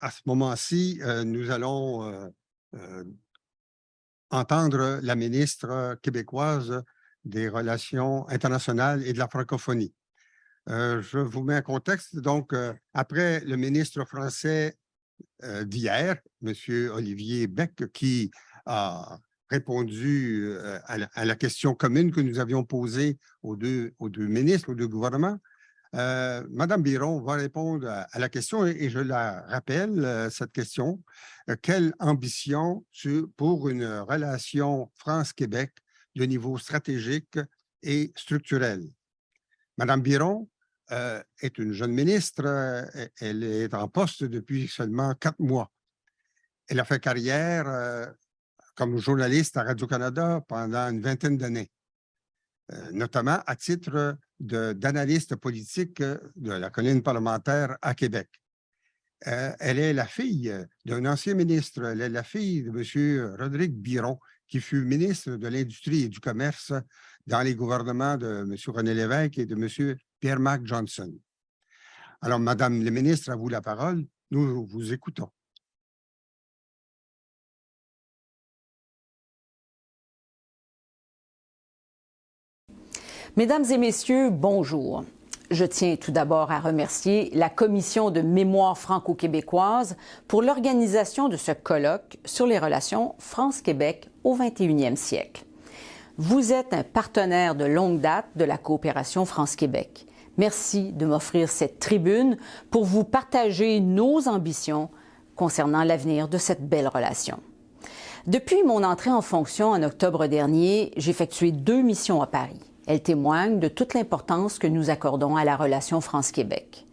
À ce moment-ci, nous allons entendre la ministre québécoise des Relations internationales et de la francophonie. Je vous mets un contexte. Donc, après le ministre français d'hier, M. Olivier Beck, qui a répondu à la question commune que nous avions posée aux deux ministres, aux deux gouvernements, Madame Biron va répondre à la question et je la rappelle, cette question. Quelle ambition pour une relation France-Québec de niveau stratégique et structurel? Madame Biron est une jeune ministre. Elle est en poste depuis seulement 4 mois. Elle a fait carrière comme journaliste à Radio-Canada pendant une vingtaine d'années. Notamment à titre d'analyste politique de la colline parlementaire à Québec. Elle est la fille d'un ancien ministre. Elle est la fille de M. Rodrigue Biron, qui fut ministre de l'Industrie et du Commerce dans les gouvernements de M. René Lévesque et de M. Pierre-Marc Johnson. Alors, Madame la ministre, à vous la parole. Nous vous écoutons. Mesdames et messieurs, bonjour. Je tiens tout d'abord à remercier la Commission de mémoire franco-québécoise pour l'organisation de ce colloque sur les relations France-Québec au 21e siècle. Vous êtes un partenaire de longue date de la coopération France-Québec. Merci de m'offrir cette tribune pour vous partager nos ambitions concernant l'avenir de cette belle relation. Depuis mon entrée en fonction en octobre dernier, j'ai effectué 2 missions à Paris. Elles témoignent de toute l'importance que nous accordons à la relation France-Québec.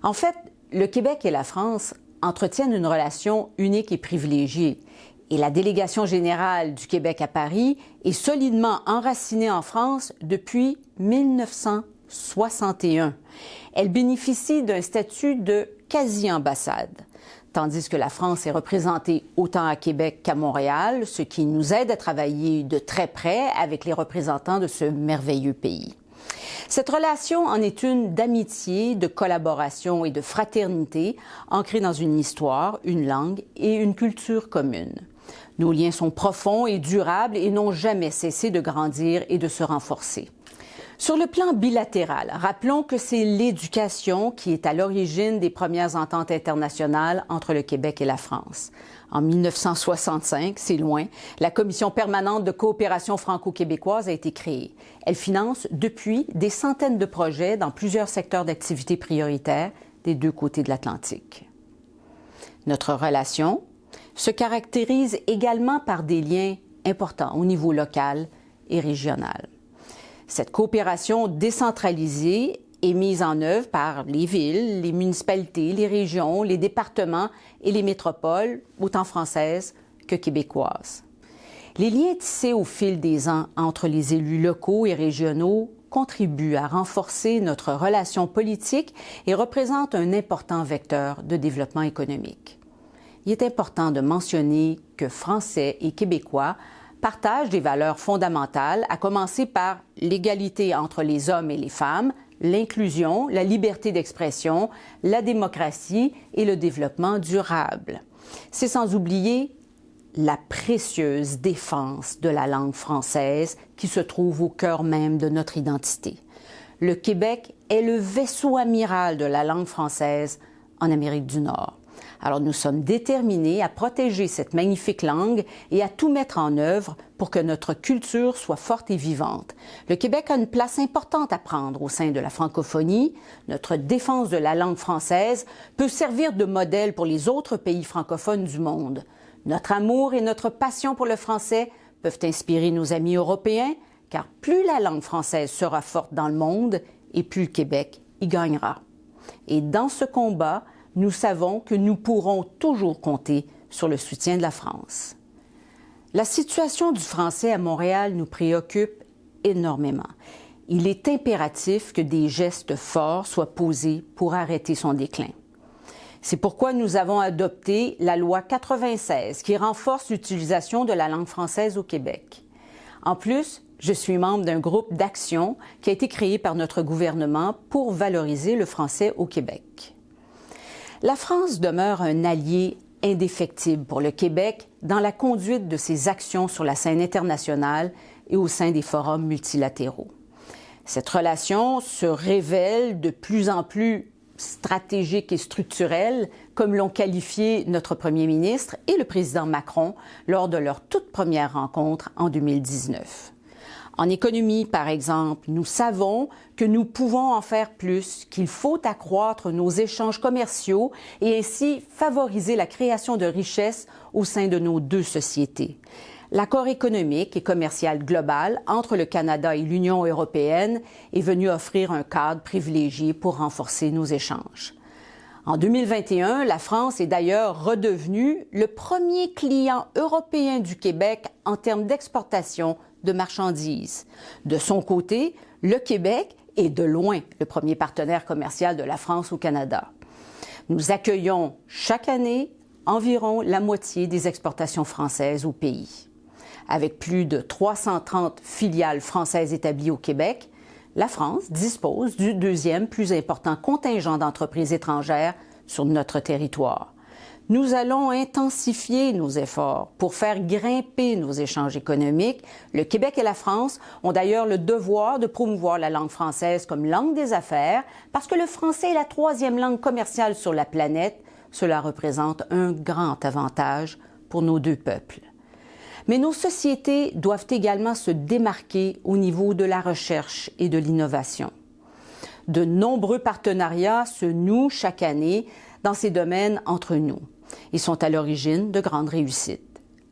En fait, le Québec et la France entretiennent une relation unique et privilégiée. Et la délégation générale du Québec à Paris est solidement enracinée en France depuis 1961. Elle bénéficie d'un statut de quasi-ambassade, tandis que la France est représentée autant à Québec qu'à Montréal, ce qui nous aide à travailler de très près avec les représentants de ce merveilleux pays. Cette relation en est une d'amitié, de collaboration et de fraternité, ancrée dans une histoire, une langue et une culture commune. Nos liens sont profonds et durables et n'ont jamais cessé de grandir et de se renforcer. Sur le plan bilatéral, rappelons que c'est l'éducation qui est à l'origine des premières ententes internationales entre le Québec et la France. En 1965, c'est loin, la Commission permanente de coopération franco-québécoise a été créée. Elle finance depuis des centaines de projets dans plusieurs secteurs d'activité prioritaires des deux côtés de l'Atlantique. Notre relation se caractérise également par des liens importants au niveau local et régional. Cette coopération décentralisée est mise en œuvre par les villes, les municipalités, les régions, les départements et les métropoles, autant françaises que québécoises. Les liens tissés au fil des ans entre les élus locaux et régionaux contribuent à renforcer notre relation politique et représentent un important vecteur de développement économique. Il est important de mentionner que Français et Québécois partagent des valeurs fondamentales, à commencer par l'égalité entre les hommes et les femmes, l'inclusion, la liberté d'expression, la démocratie et le développement durable. C'est sans oublier la précieuse défense de la langue française qui se trouve au cœur même de notre identité. Le Québec est le vaisseau amiral de la langue française en Amérique du Nord. Alors nous sommes déterminés à protéger cette magnifique langue et à tout mettre en œuvre pour que notre culture soit forte et vivante. Le Québec a une place importante à prendre au sein de la francophonie. Notre défense de la langue française peut servir de modèle pour les autres pays francophones du monde. Notre amour et notre passion pour le français peuvent inspirer nos amis européens, car plus la langue française sera forte dans le monde et plus le Québec y gagnera. Et dans ce combat, nous savons que nous pourrons toujours compter sur le soutien de la France. La situation du français à Montréal nous préoccupe énormément. Il est impératif que des gestes forts soient posés pour arrêter son déclin. C'est pourquoi nous avons adopté la loi 96 qui renforce l'utilisation de la langue française au Québec. En plus, je suis membre d'un groupe d'action qui a été créé par notre gouvernement pour valoriser le français au Québec. La France demeure un allié indéfectible pour le Québec dans la conduite de ses actions sur la scène internationale et au sein des forums multilatéraux. Cette relation se révèle de plus en plus stratégique et structurelle, comme l'ont qualifié notre premier ministre et le président Macron lors de leur toute première rencontre en 2019. En économie, par exemple, nous savons que nous pouvons en faire plus, qu'il faut accroître nos échanges commerciaux et ainsi favoriser la création de richesses au sein de nos deux sociétés. L'accord économique et commercial global entre le Canada et l'Union européenne est venu offrir un cadre privilégié pour renforcer nos échanges. En 2021, la France est d'ailleurs redevenue le premier client européen du Québec en termes d'exportation de marchandises. De son côté, le Québec est de loin le premier partenaire commercial de la France au Canada. Nous accueillons chaque année environ la moitié des exportations françaises au pays. Avec plus de 330 filiales françaises établies au Québec, la France dispose du deuxième plus important contingent d'entreprises étrangères sur notre territoire. Nous allons intensifier nos efforts pour faire grimper nos échanges économiques. Le Québec et la France ont d'ailleurs le devoir de promouvoir la langue française comme langue des affaires parce que le français est la troisième langue commerciale sur la planète. Cela représente un grand avantage pour nos deux peuples. Mais nos sociétés doivent également se démarquer au niveau de la recherche et de l'innovation. De nombreux partenariats se nouent chaque année dans ces domaines entre nous. Ils sont à l'origine de grandes réussites.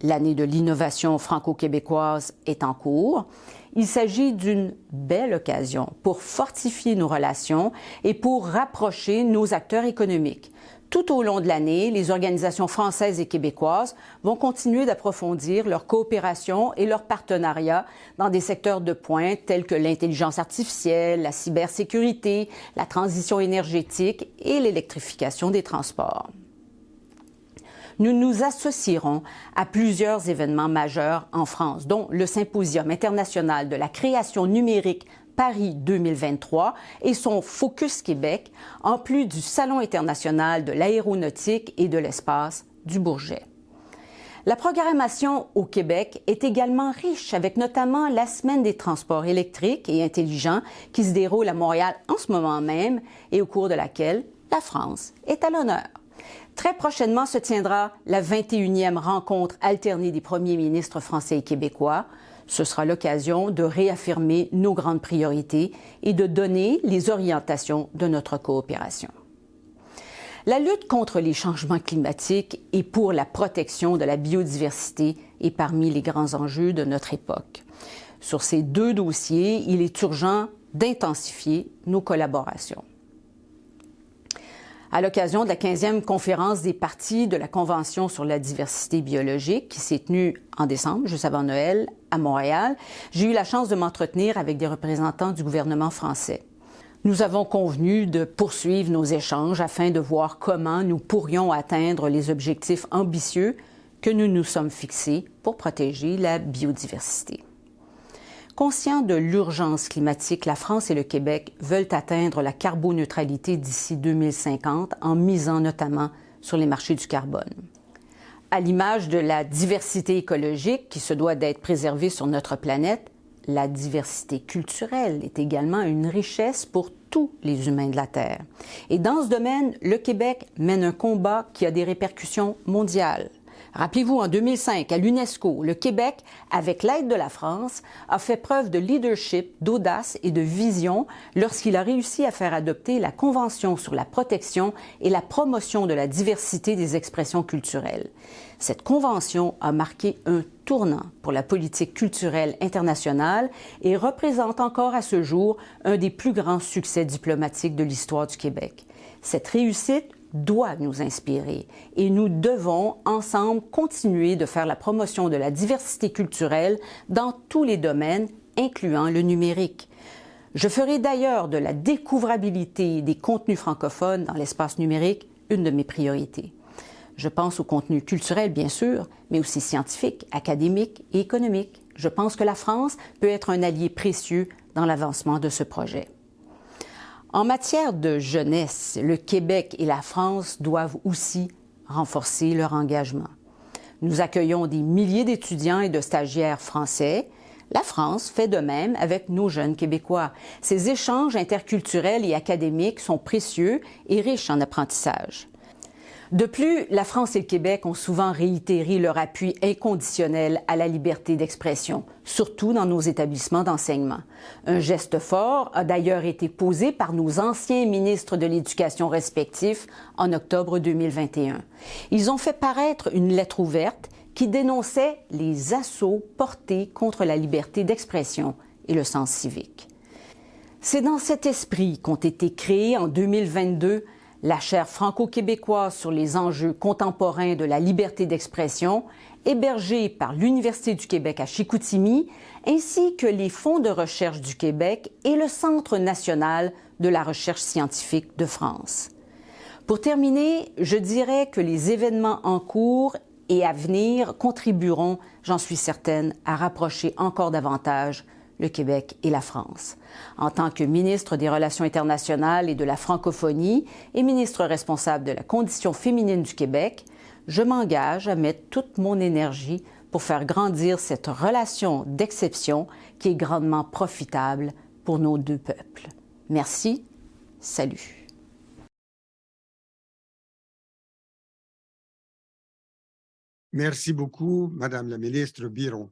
L'année de l'innovation franco-québécoise est en cours. Il s'agit d'une belle occasion pour fortifier nos relations et pour rapprocher nos acteurs économiques. Tout au long de l'année, les organisations françaises et québécoises vont continuer d'approfondir leur coopération et leur partenariat dans des secteurs de pointe tels que l'intelligence artificielle, la cybersécurité, la transition énergétique et l'électrification des transports. Nous nous associerons à plusieurs événements majeurs en France, dont le Symposium international de la création numérique Paris 2023 et son Focus Québec, en plus du Salon international de l'aéronautique et de l'espace du Bourget. La programmation au Québec est également riche, avec notamment la Semaine des transports électriques et intelligents qui se déroule à Montréal en ce moment même et au cours de laquelle la France est à l'honneur. Très prochainement se tiendra la 21e rencontre alternée des premiers ministres français et québécois. Ce sera l'occasion de réaffirmer nos grandes priorités et de donner les orientations de notre coopération. La lutte contre les changements climatiques et pour la protection de la biodiversité est parmi les grands enjeux de notre époque. Sur ces deux dossiers, il est urgent d'intensifier nos collaborations. À l'occasion de la 15e conférence des parties de la Convention sur la diversité biologique qui s'est tenue en décembre, juste avant Noël, à Montréal, j'ai eu la chance de m'entretenir avec des représentants du gouvernement français. Nous avons convenu de poursuivre nos échanges afin de voir comment nous pourrions atteindre les objectifs ambitieux que nous nous sommes fixés pour protéger la biodiversité. Conscients de l'urgence climatique, la France et le Québec veulent atteindre la carboneutralité d'ici 2050 en misant notamment sur les marchés du carbone. À l'image de la diversité écologique qui se doit d'être préservée sur notre planète, la diversité culturelle est également une richesse pour tous les humains de la Terre. Et dans ce domaine, le Québec mène un combat qui a des répercussions mondiales. Rappelez-vous, en 2005, à l'UNESCO, le Québec, avec l'aide de la France, a fait preuve de leadership, d'audace et de vision lorsqu'il a réussi à faire adopter la Convention sur la protection et la promotion de la diversité des expressions culturelles. Cette convention a marqué un tournant pour la politique culturelle internationale et représente encore à ce jour un des plus grands succès diplomatiques de l'histoire du Québec. Cette réussite doit nous inspirer et nous devons ensemble continuer de faire la promotion de la diversité culturelle dans tous les domaines, incluant le numérique. Je ferai d'ailleurs de la découvrabilité des contenus francophones dans l'espace numérique une de mes priorités. Je pense aux contenus culturels, bien sûr, mais aussi scientifiques, académiques et économiques. Je pense que la France peut être un allié précieux dans l'avancement de ce projet. En matière de jeunesse, le Québec et la France doivent aussi renforcer leur engagement. Nous accueillons des milliers d'étudiants et de stagiaires français. La France fait de même avec nos jeunes Québécois. Ces échanges interculturels et académiques sont précieux et riches en apprentissage. De plus, la France et le Québec ont souvent réitéré leur appui inconditionnel à la liberté d'expression, surtout dans nos établissements d'enseignement. Un geste fort a d'ailleurs été posé par nos anciens ministres de l'Éducation respectifs en octobre 2021. Ils ont fait paraître une lettre ouverte qui dénonçait les assauts portés contre la liberté d'expression et le sens civique. C'est dans cet esprit qu'ont été créés en 2022 la chaire franco-québécoise sur les enjeux contemporains de la liberté d'expression, hébergée par l'Université du Québec à Chicoutimi, ainsi que les fonds de recherche du Québec et le Centre national de la recherche scientifique de France. Pour terminer, je dirais que les événements en cours et à venir contribueront, j'en suis certaine, à rapprocher encore davantage le Québec et la France. En tant que ministre des Relations internationales et de la francophonie et ministre responsable de la condition féminine du Québec, je m'engage à mettre toute mon énergie pour faire grandir cette relation d'exception qui est grandement profitable pour nos deux peuples. Merci. Salut. Merci beaucoup, Madame la ministre Biron.